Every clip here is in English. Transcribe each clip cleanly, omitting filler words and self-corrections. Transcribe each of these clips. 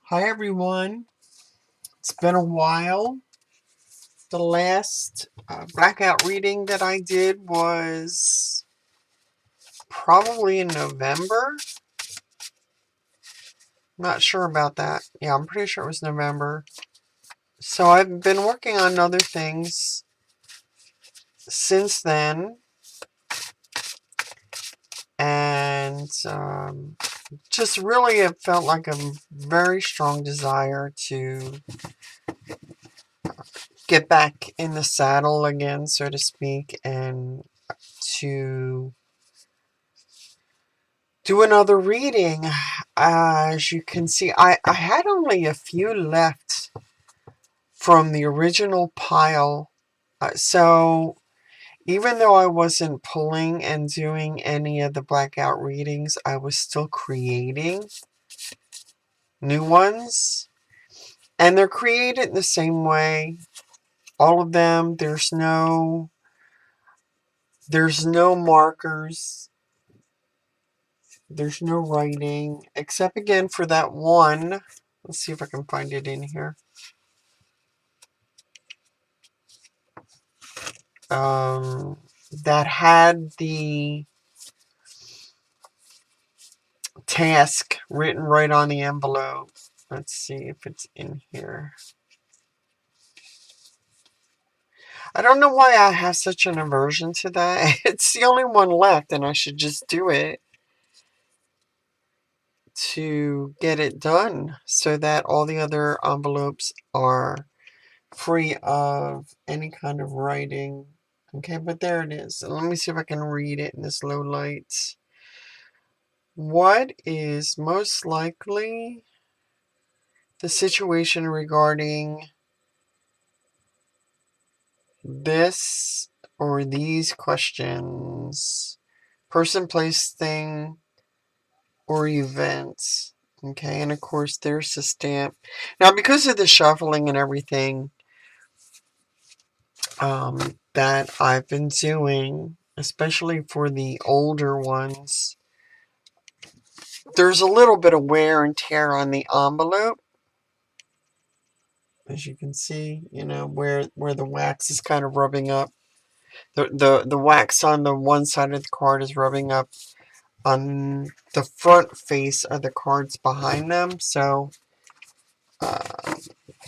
Hi everyone. It's been a while. The last blackout reading that I did was probably in November. Not sure about that. Yeah, I'm pretty sure it was November. So I've been working on other things since then, and just really it felt like a very strong desire to get back in the saddle again, so to speak, and to do another reading. As you can see, I had only a few left from the original pile. So even though I wasn't pulling and doing any of the blackout readings, I was still creating new ones. And they're created the same way. All of them, there's no markers. There's no writing, except again for that one. Let's see if I can find it in here. That had the task written right on the envelope. Let's see if it's in here. I don't know why I have such an aversion to that. It's the only one left, and I should just do it to get it done so that all the other envelopes are free of any kind of writing. Okay, but there it is. Let me see if I can read it in this low light. What is most likely the situation regarding this or these questions? Person, place, thing, or event. Okay, and of course there's the stamp. Now, because of the shuffling and everything that I've been doing, especially for the older ones, there's a little bit of wear and tear on the envelope. As you can see, where the wax is kind of rubbing up. The wax on the one side of the card is rubbing up on the front face of the cards behind them. So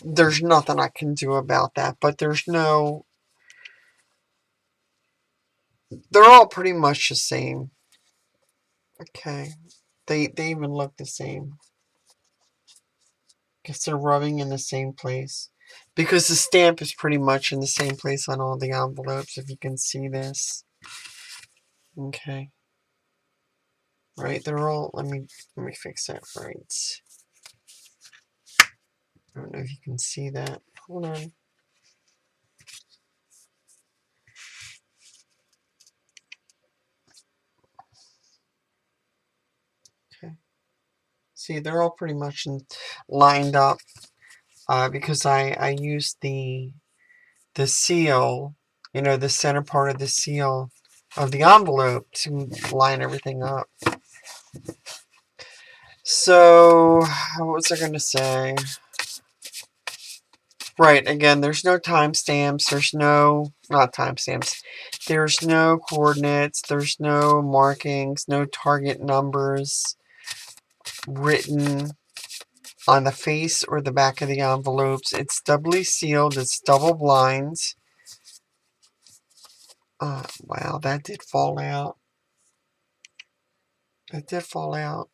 there's nothing I can do about that. But they're all pretty much the same. Okay. They even look the same. Guess they're rubbing in the same place. Because the stamp is pretty much in the same place on all the envelopes, if you can see this. Okay. Right, they're all, let me fix that right. I don't know if you can see that. Hold on. Okay. See, they're all pretty much lined up because I used the seal, the center part of the seal of the envelope to line everything up. So, what was I going to say? Right, again, there's no timestamps, not timestamps, there's no coordinates, there's no markings, no target numbers written on the face or the back of the envelopes. It's doubly sealed, it's double blind. Wow, that did fall out. That did fall out.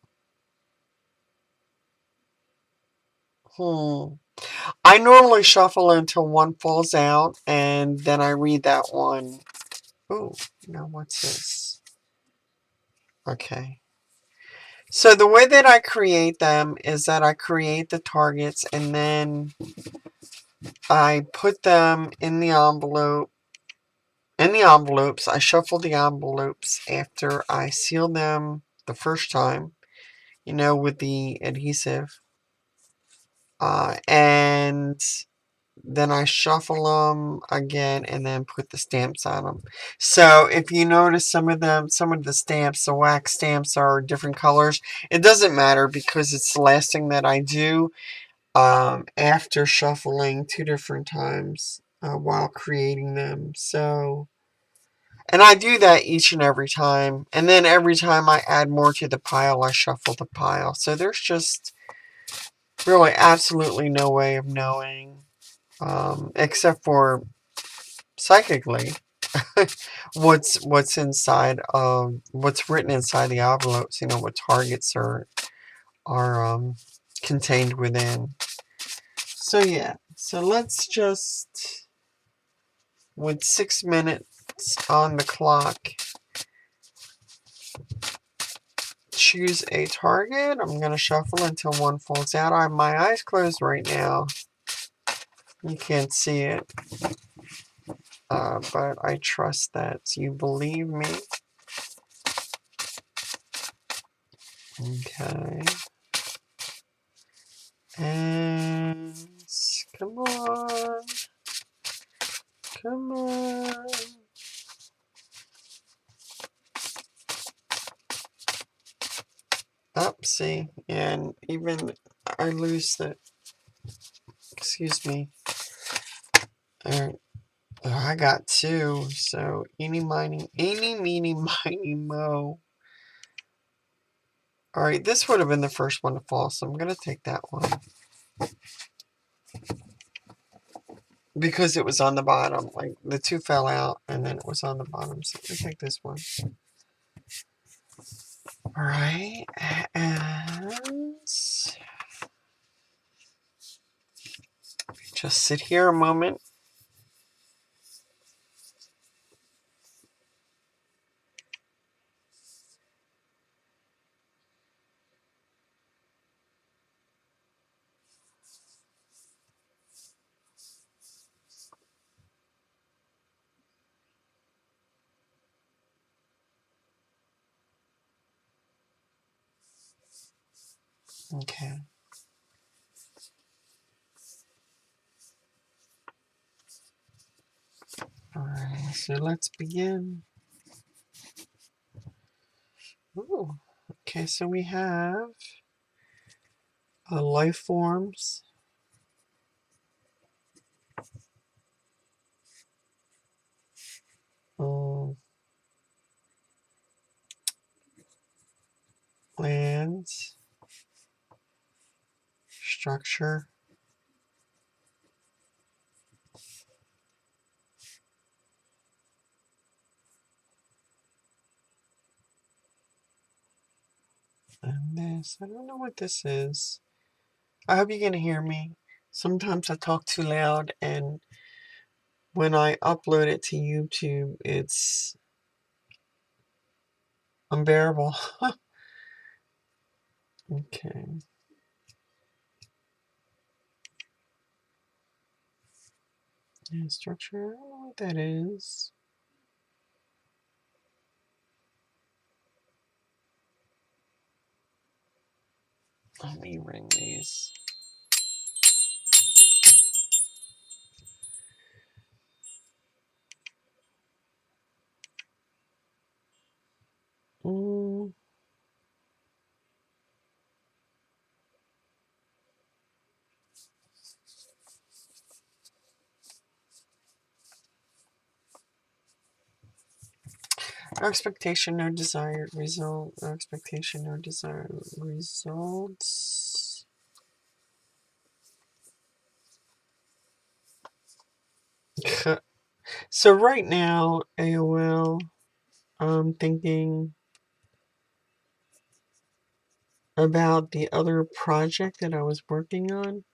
I normally shuffle until one falls out, and then I read that one. Ooh, now what's this? Okay. So the way that I create them is that I create the targets, and then I put them in the envelope. In the envelopes, I shuffle the envelopes after I seal them the first time, with the adhesive. And then I shuffle them again and then put the stamps on them. So if you notice some of the stamps, the wax stamps are different colors. It doesn't matter because it's the last thing that I do after shuffling 2 different times while creating them. So, and I do that each and every time. And then every time I add more to the pile, I shuffle the pile. So there's just really absolutely no way of knowing, except for psychically, what's inside of what's written inside the envelopes. You know what targets are contained within. So yeah. So let's just, with 6 minutes on the clock, choose a target. I'm gonna shuffle until one falls out. I have my eyes closed right now. You can't see it. But I trust that you believe me. Okay. And come on. Come on. Up, see? And even I lose the, excuse me. I got 2, so eeny, meeny, miny, mo. Alright, this would have been the first one to fall, so I'm going to take that one. Because it was on the bottom. Like, the 2 fell out, and then it was on the bottom, so I'm going to take this one. Alright, and just sit here a moment. Okay. Alright, so let's begin. Ooh. Okay, so we have life forms, lands, structure, and this. I don't know what this is. I hope you can hear me. Sometimes I talk too loud, and when I upload it to YouTube, it's unbearable. Okay. Yeah, structure. I don't know what that is. Let me ring these. No expectation, no desired result. No expectation, no desired results. So right now, AOL, I'm thinking about the other project that I was working on.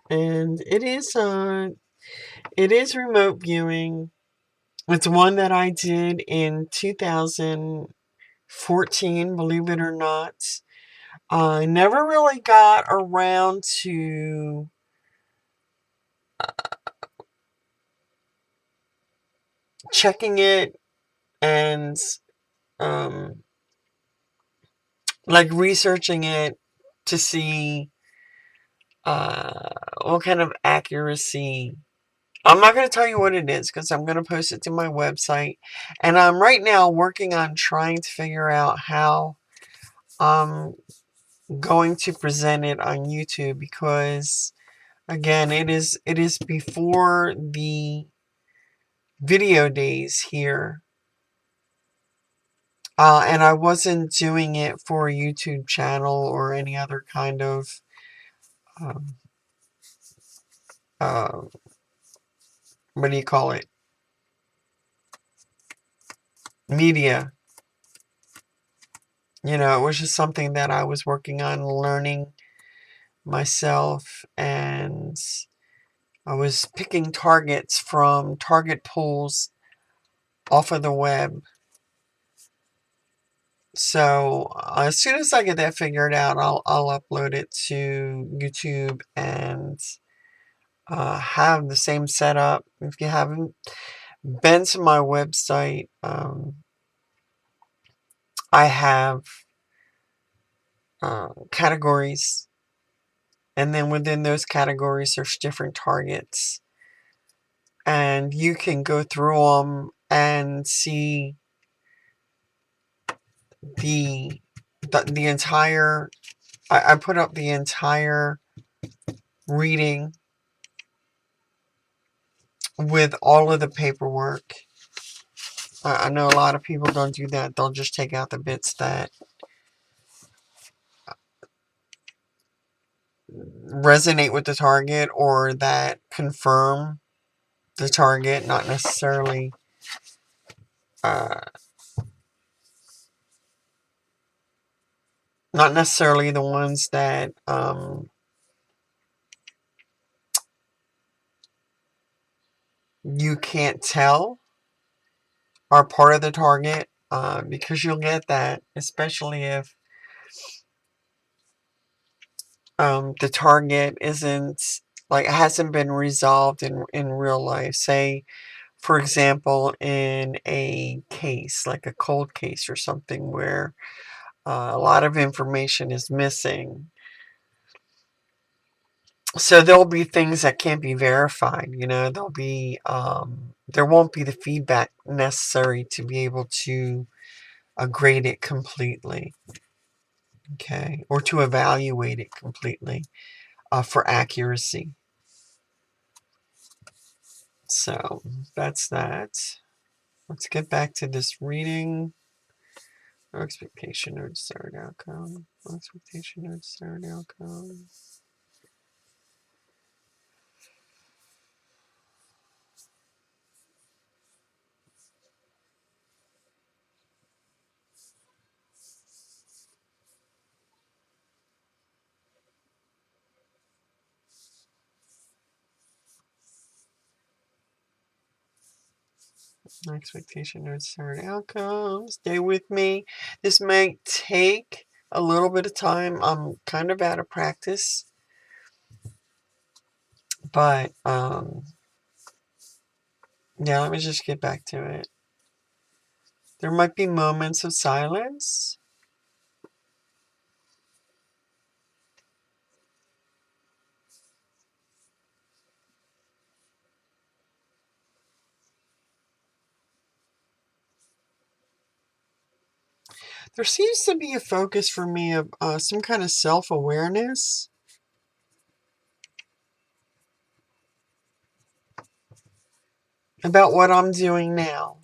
And it is remote viewing. It's one that I did in 2014, believe it or not. I never really got around to checking it and um, like researching it to see what kind of accuracy. I'm not going to tell you what it is because I'm going to post it to my website. And I'm right now working on trying to figure out how I'm going to present it on YouTube because again, it is before the video days here. And I wasn't doing it for a YouTube channel or any other kind of um, uh, what do you call it? Media. You know, it was just something that I was working on learning myself, and I was picking targets from target pools off of the web. So as soon as I get that figured out, I'll upload it to YouTube and have the same setup. If you haven't been to my website, I have categories, and then within those categories, there's different targets, and you can go through them and see the the entire. I put up the entire reading with all of the paperwork. I know a lot of people don't do that. They'll just take out the bits that resonate with the target or that confirm the target, uh, not necessarily the ones that you can't tell are part of the target, because you'll get that, especially if the target isn't like hasn't been resolved in real life. Say, for example, in a case like a cold case or something where a lot of information is missing. So there'll be things that can't be verified. You know, there won't be the feedback necessary to be able to grade it completely, okay, or to evaluate it completely for accuracy. So that's that. Let's get back to this reading. No expectation, no desired outcome. No expectation, no desired outcome. No expectation, no desired outcome. Stay with me. This might take a little bit of time. I'm kind of out of practice, but yeah, let me just get back to it. There might be moments of silence. There seems to be a focus for me of some kind of self-awareness about what I'm doing now.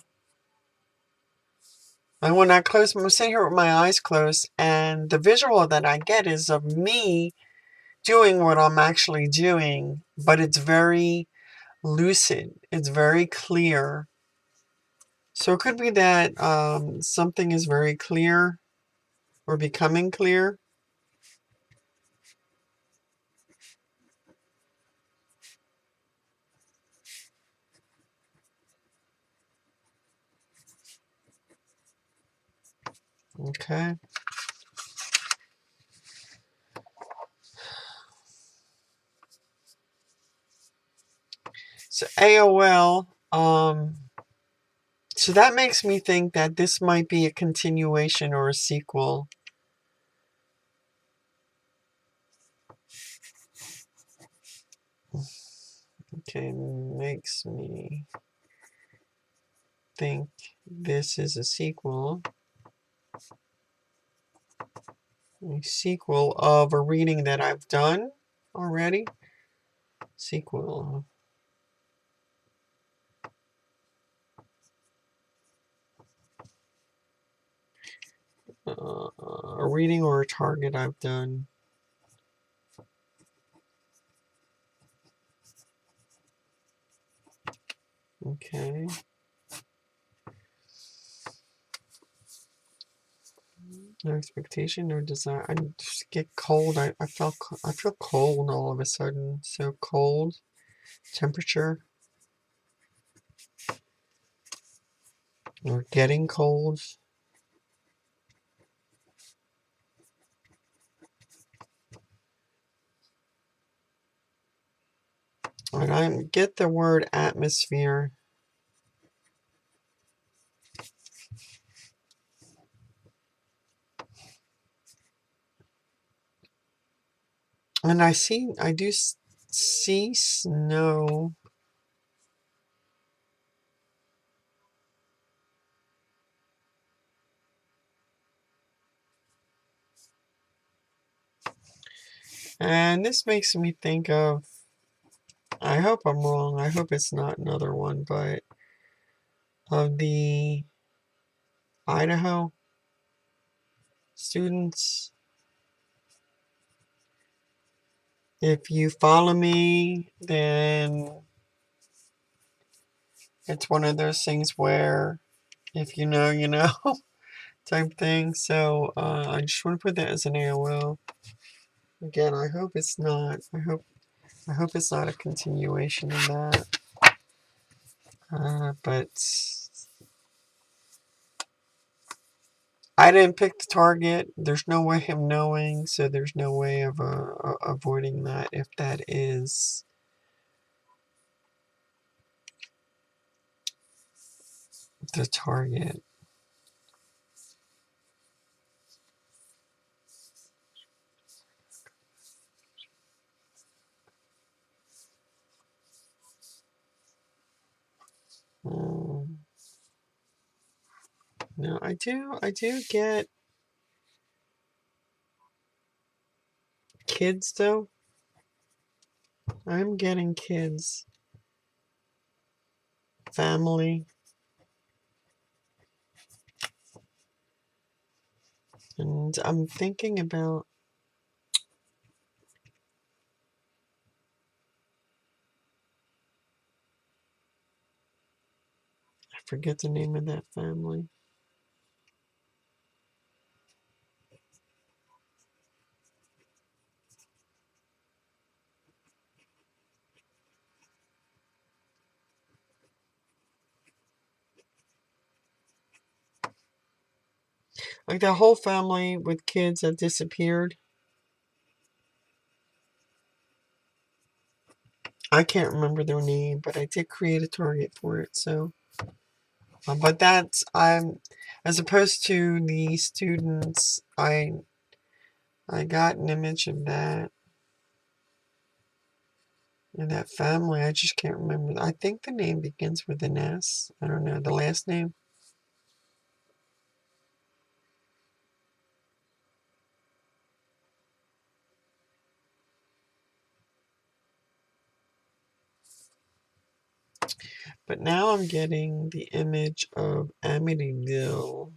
And when I'm sitting here with my eyes closed, and the visual that I get is of me doing what I'm actually doing, but it's very lucid. It's very clear. So it could be that something is very clear or becoming clear. Okay. So AOL, So that makes me think that this might be a continuation or a sequel. Okay, makes me think this is a sequel. A sequel of a reading that I've done already. Sequel. A reading or a target I've done. Okay. No expectation, no desire. I just get cold. I feel cold all of a sudden. So cold. Temperature. Or getting cold. And I get the word atmosphere. And I do see snow. And this makes me think of, I hope I'm wrong, I hope it's not another one, but of the Idaho students. If you follow me, then it's one of those things where if you know, you know type thing. So I just want to put that as an AOL. Again, I hope it's not. I hope it's not a continuation of that. But I didn't pick the target. There's no way of knowing, so there's no way of avoiding that if that is the target. No, I do get kids though. I'm getting kids, family, and I'm thinking about. I forget the name of that family. Like that whole family with kids that disappeared. I can't remember their name, but I did create a target for it. So, but that's as opposed to the students. I got an image of that and that family. I just can't remember. I think the name begins with an S. I don't know the last name. But now I'm getting the image of Amityville.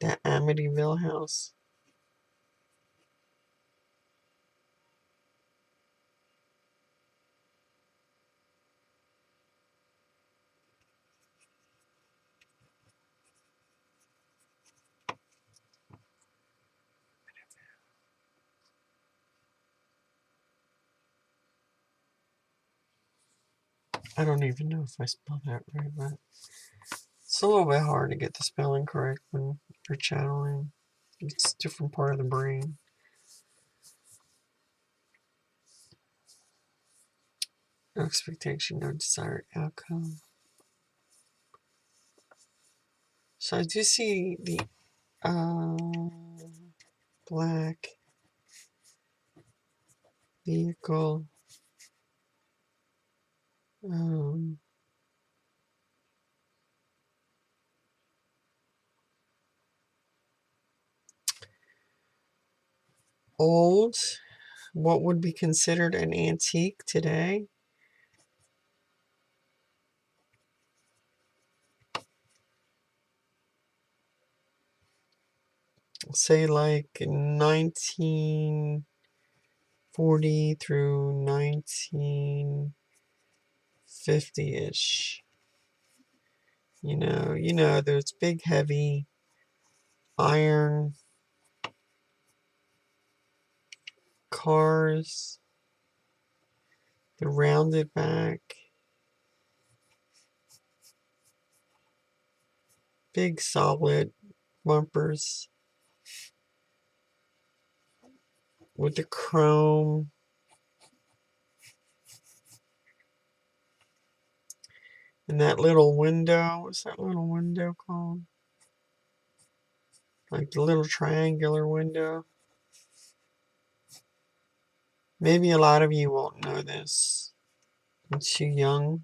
That Amityville house. I don't even know if I spelled that right, but it's a little bit hard to get the spelling correct when you're channeling. It's a different part of the brain. No expectation, no desired outcome. So I do see the black vehicle. Old. What would be considered an antique today? Say like 1940 through 1950-ish. You know, those big heavy iron cars, the rounded back, big solid bumpers with the chrome. And that little window, what's that little window called? Like the little triangular window. Maybe a lot of you won't know this. I'm too young.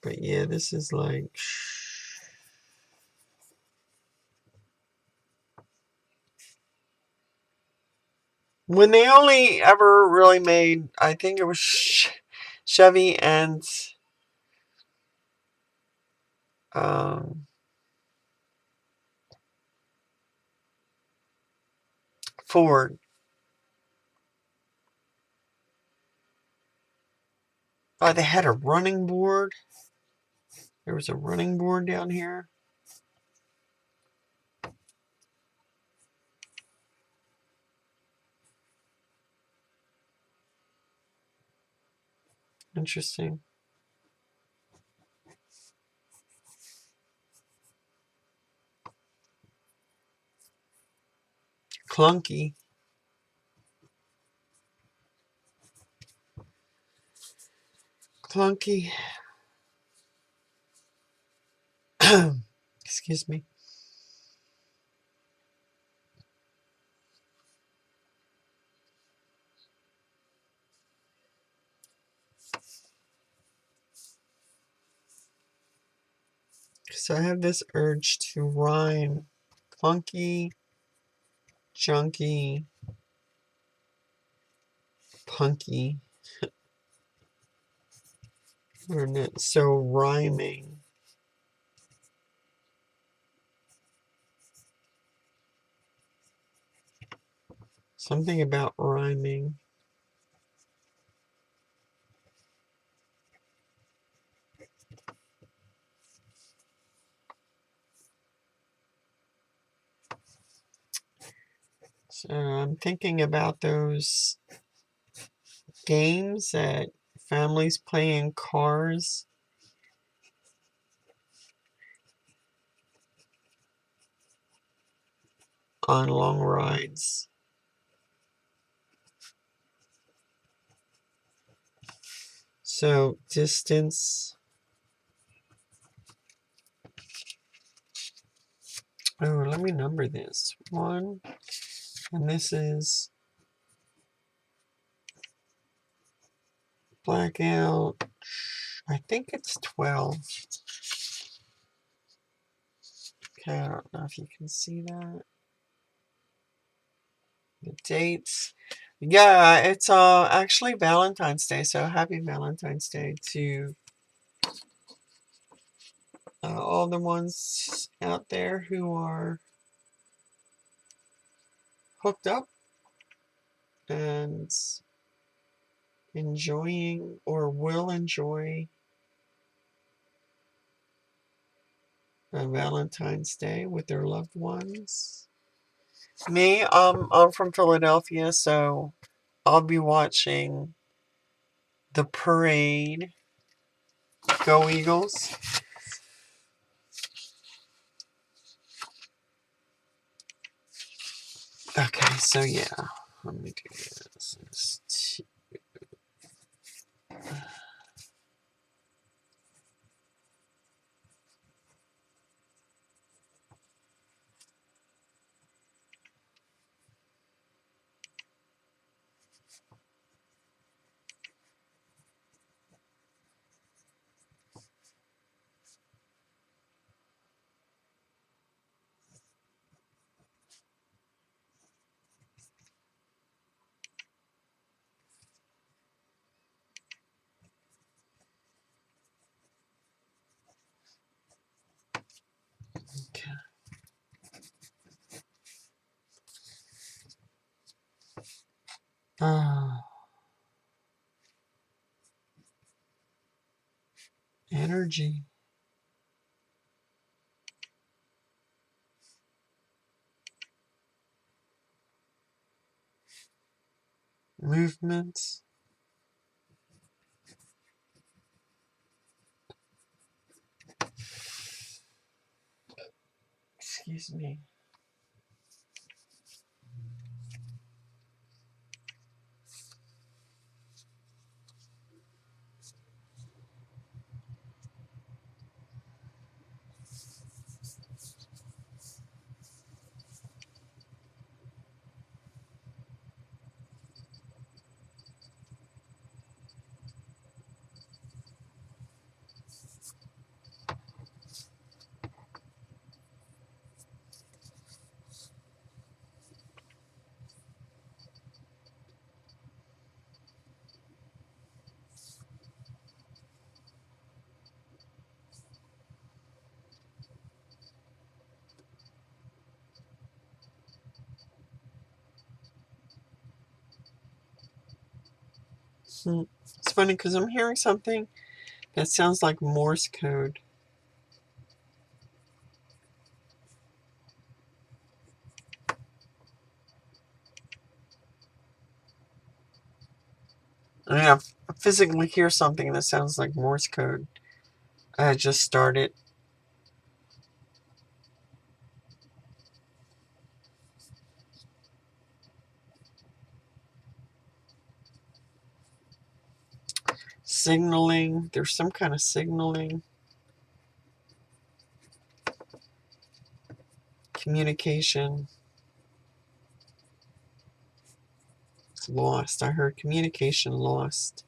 But yeah, this is like... When they only ever really made, I think it was Chevy and Ford. Oh, they had a running board. There was a running board down here. Interesting. Clunky. Clunky. Excuse me. So I have this urge to rhyme clunky, junky, punky. So rhyming. Something about rhyming. So I'm thinking about those games that families play in cars on long rides. So distance. Oh, let me number this. 1, and this is Blackout. I think it's 12. Okay, I don't know if you can see that. The dates. Yeah, it's actually Valentine's Day, so happy Valentine's Day to all the ones out there who are hooked up and enjoying or will enjoy Valentine's Day with their loved ones. Me, I'm from Philadelphia, so I'll be watching the parade. Go Eagles. Okay, so yeah, let me do this. Ah, energy. Movement. Excuse me. It's funny because I'm hearing something that sounds like Morse code. I mean, I physically hear something that sounds like Morse code. I just started. Signaling. There's some kind of signaling. Communication. It's lost. I heard communication lost.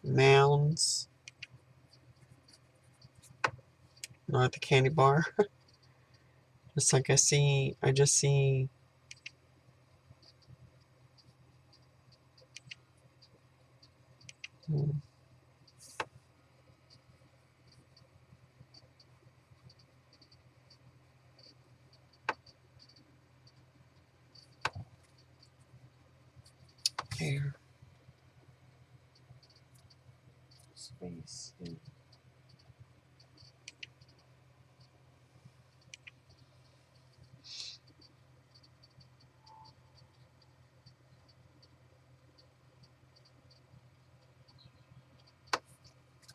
Mounds. Not the candy bar. It's like I just see. Air. Space.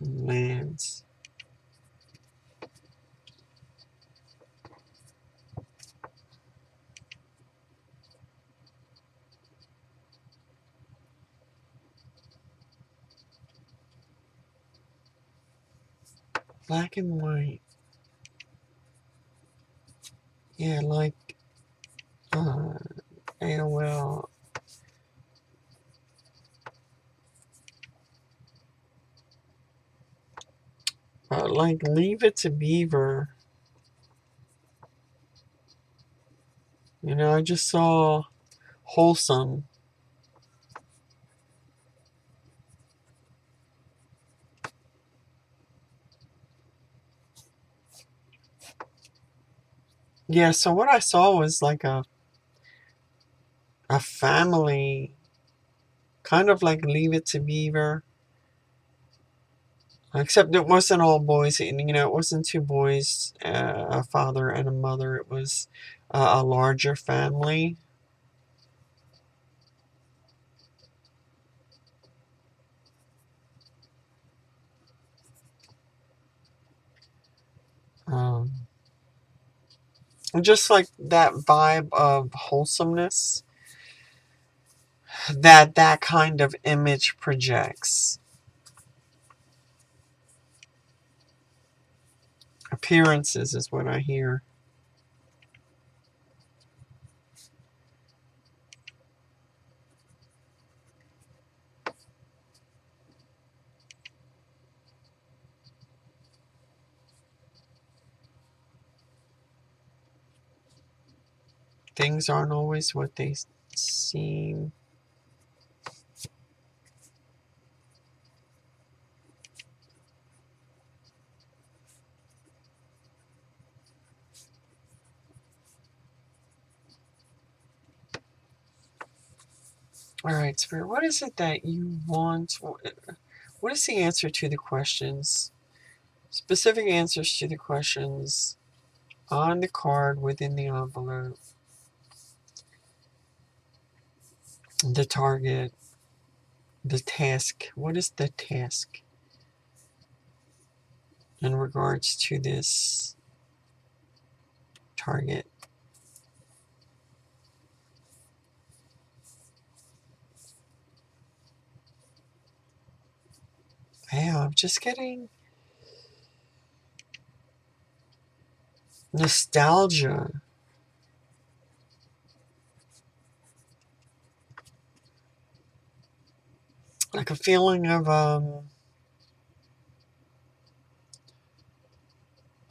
Lands. Black and white. Yeah, like AOL. Like Leave It to Beaver. I just saw Wholesome. Yeah, so what I saw was like a family, kind of like Leave It to Beaver. Except it wasn't all boys, and it wasn't two boys, a father and a mother. It was a larger family. Um, just like that vibe of wholesomeness that kind of image projects. Appearances is what I hear. Things aren't always what they seem. All right, Spirit, what is it that you want? What is the answer to the questions? Specific answers to the questions on the card within the envelope. The target. The task. What is the task in regards to this target? Yeah, I'm just getting nostalgia. Like a feeling of a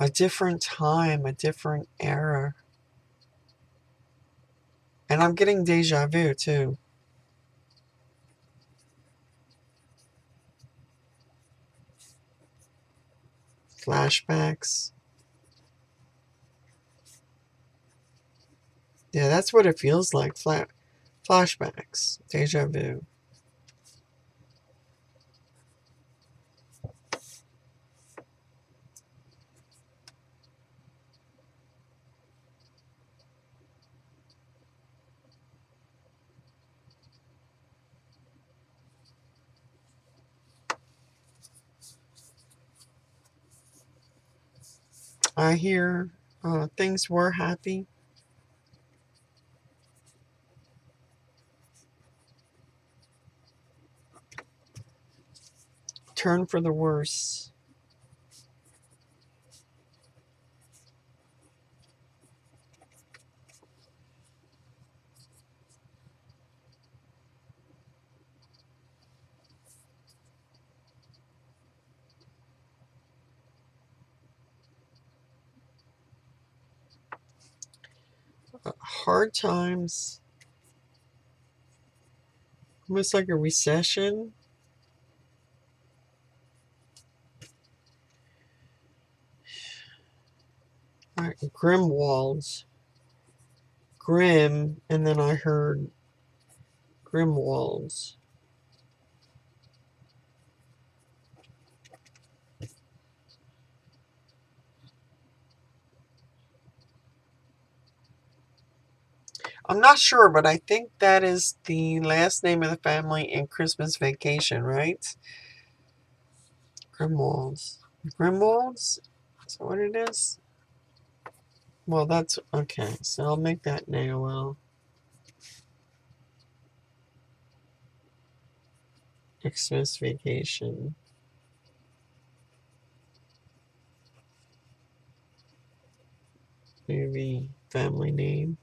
different time, a different era. And I'm getting deja vu too. Flashbacks. Yeah, that's what it feels like. Flashbacks. Deja vu. I hear things were happy. Turn for the worse. Hard times. Almost like a recession. Grim walls. Grim, and then I heard grim walls. I'm not sure, but I think that is the last name of the family in Christmas Vacation, right? Grimwalds. Grimwalds? Is that what it is? Well, that's okay. So I'll make that AOL. Christmas Vacation. Movie family name.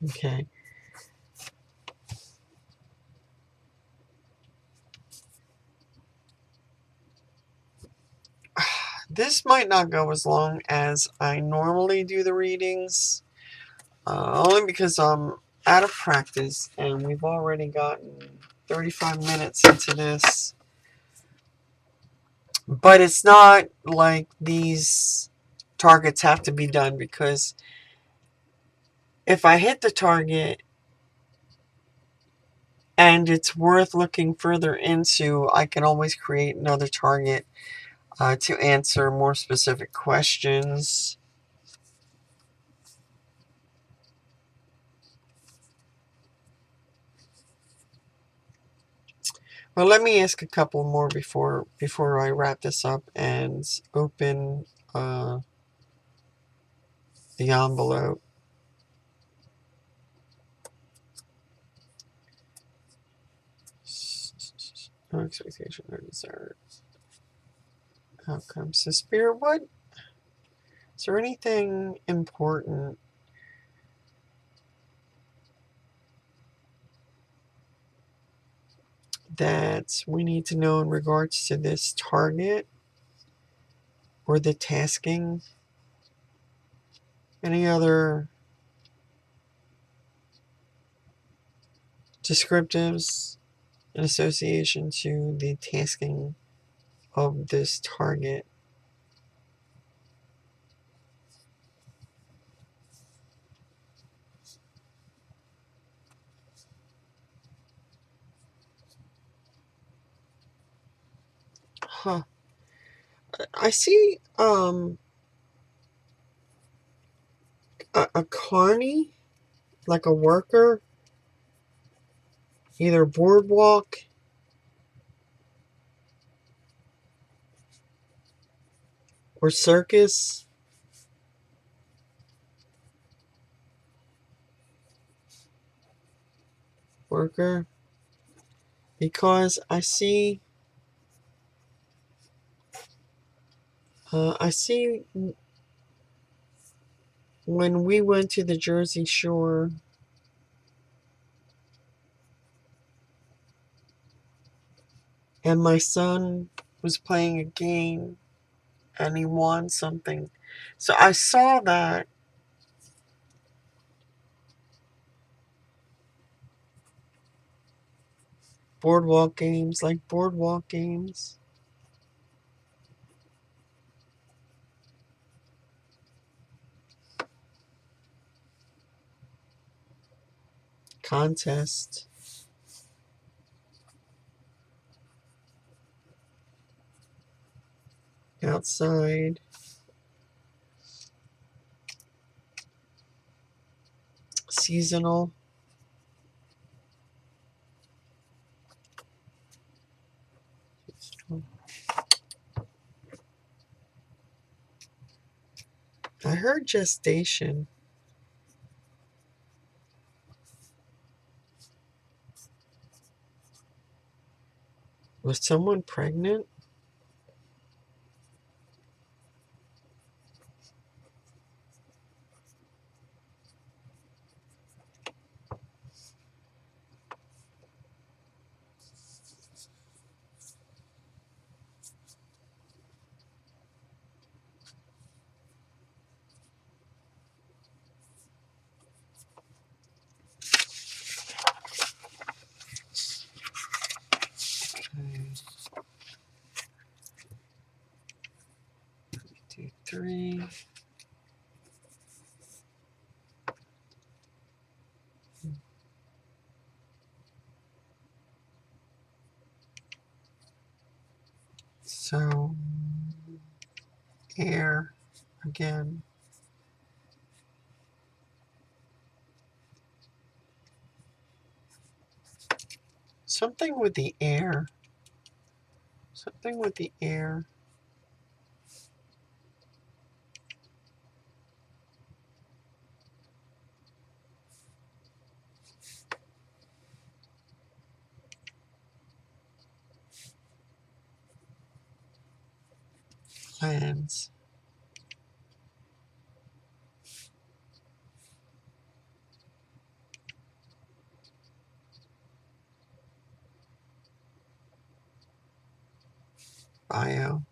Okay. This might not go as long as I normally do the readings, only because I'm out of practice and we've already gotten 35 minutes into this. But it's not like these targets have to be done, because if I hit the target and it's worth looking further into, I can always create another target to answer more specific questions. Well, let me ask a couple more before I wrap this up and open the envelope. No expectation, no desire. Outcome. So, Spirit, what? Is there anything important that we need to know in regards to this target or the tasking? Any other descriptives in association to the tasking of this target? Huh. I see a carny, like a worker, either boardwalk or circus worker, because I see when we went to the Jersey Shore, and my son was playing a game and he won something. So I saw that. Boardwalk games, like boardwalk games. Contest. Outside. Seasonal. I heard gestation. Was someone pregnant? Okay. 2, 3. So, air again. Something with the air. Something with the air. Plans. Bio.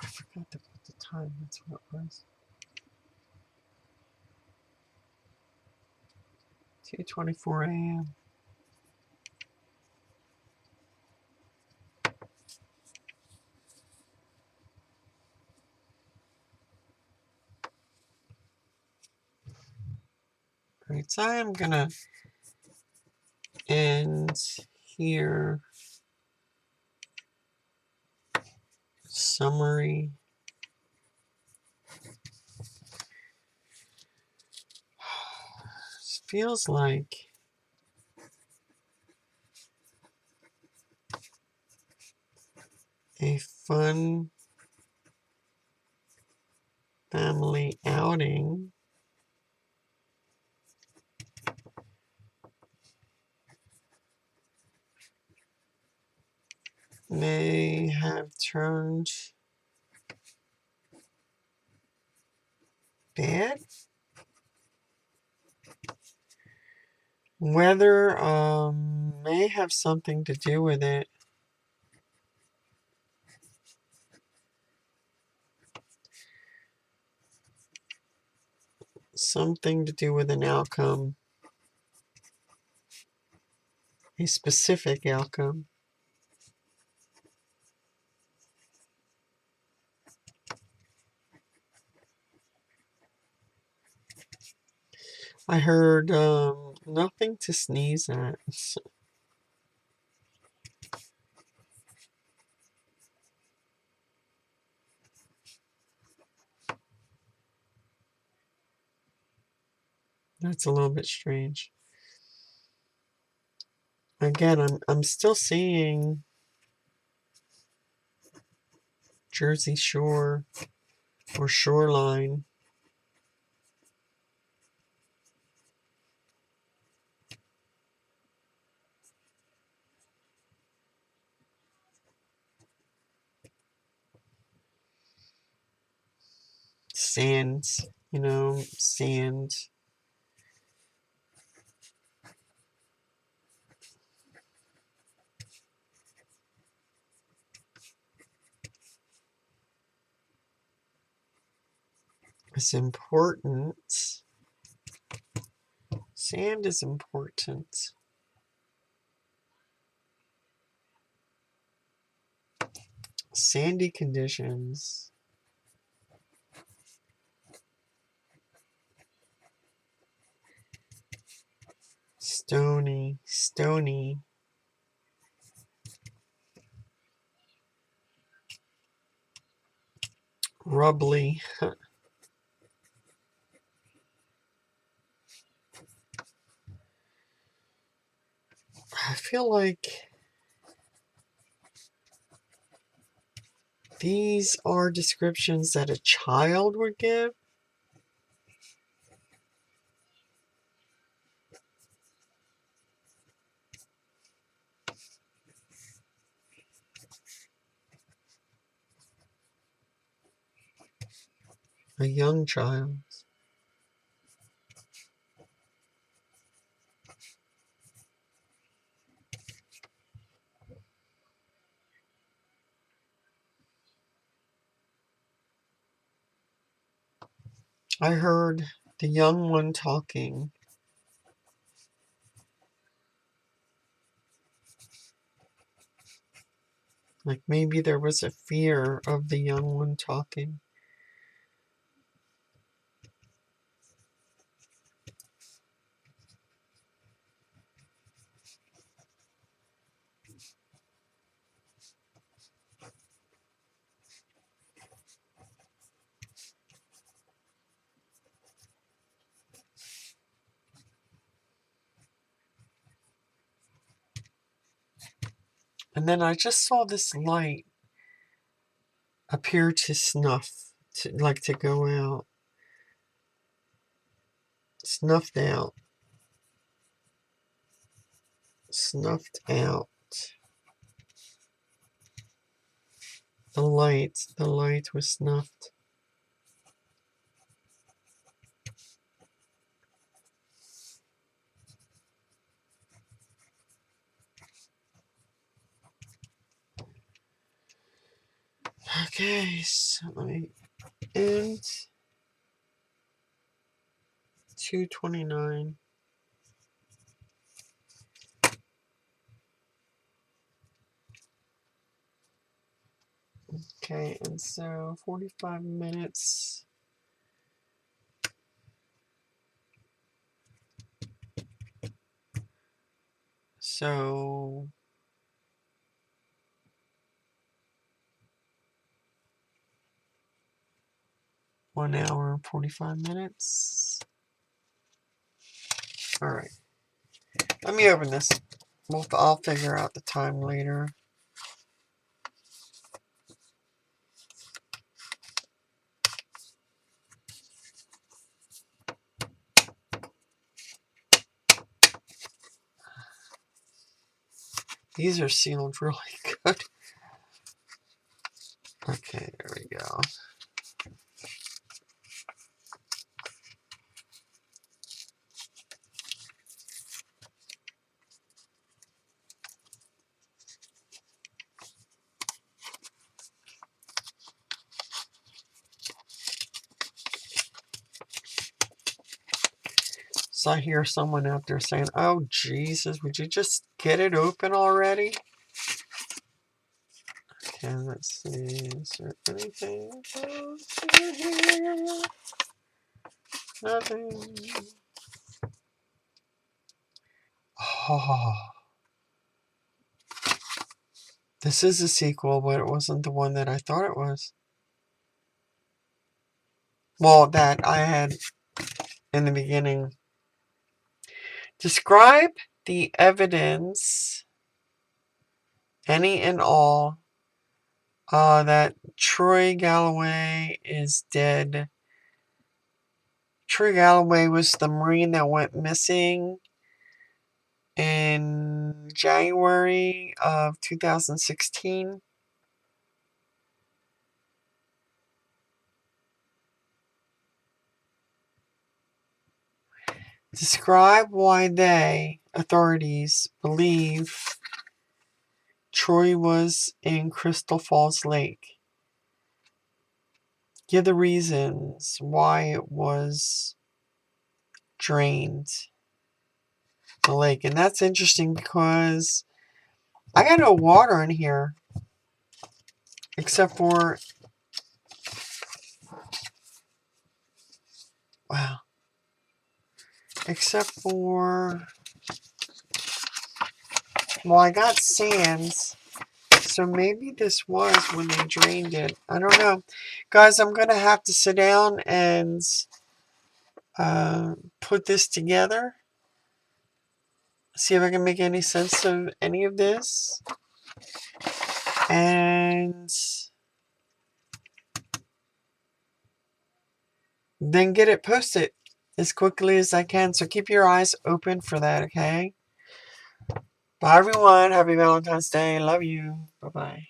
I forgot to put the time. That's what it was. 2:24 a.m. Right, so I am gonna end here. Summary. This feels like a fun family outing. May have turned bad. Whether may have something to do with it. Something to do with an outcome. A specific outcome. I heard nothing to sneeze at. That's a little bit strange. Again, I'm still seeing Jersey Shore or shoreline. Sands, sand. It's important. Sand is important. Sandy conditions. Stony. Rubbly. I feel like these are descriptions that a child would give. A young child. I heard the young one talking. Like maybe there was a fear of the young one talking. And then I just saw this light appear to snuff, to go out. Snuffed out. Snuffed out. The light was snuffed. Okay, so let me end 2:29. Okay, and so 45 minutes. So 1 hour and 45 minutes. All right. Let me open this. I'll figure out the time later. These are sealed really good. Okay, there we go. So I hear someone out there saying, oh, Jesus, would you just get it open already? Okay, let's see. Is there anything else in here? Nothing. Oh, this is a sequel, but it wasn't the one that I thought it was. Well, that I had in the beginning. Describe the evidence, any and all, that Troy Galloway is dead. Troy Galloway was the Marine that went missing in January of 2016. Describe why they, authorities, believe Troy was in Crystal Falls Lake. Give the reasons why it was drained, the lake. And that's interesting because I got no water in here except for, wow, except for, well, I got sands. So maybe this was when they drained it. I don't know. Guys, I'm going to have to sit down and put this together. See if I can make any sense of any of this. And then get it posted as quickly as I can. So keep your eyes open for that, okay? Bye, everyone. Happy Valentine's Day. Love you. Bye-bye.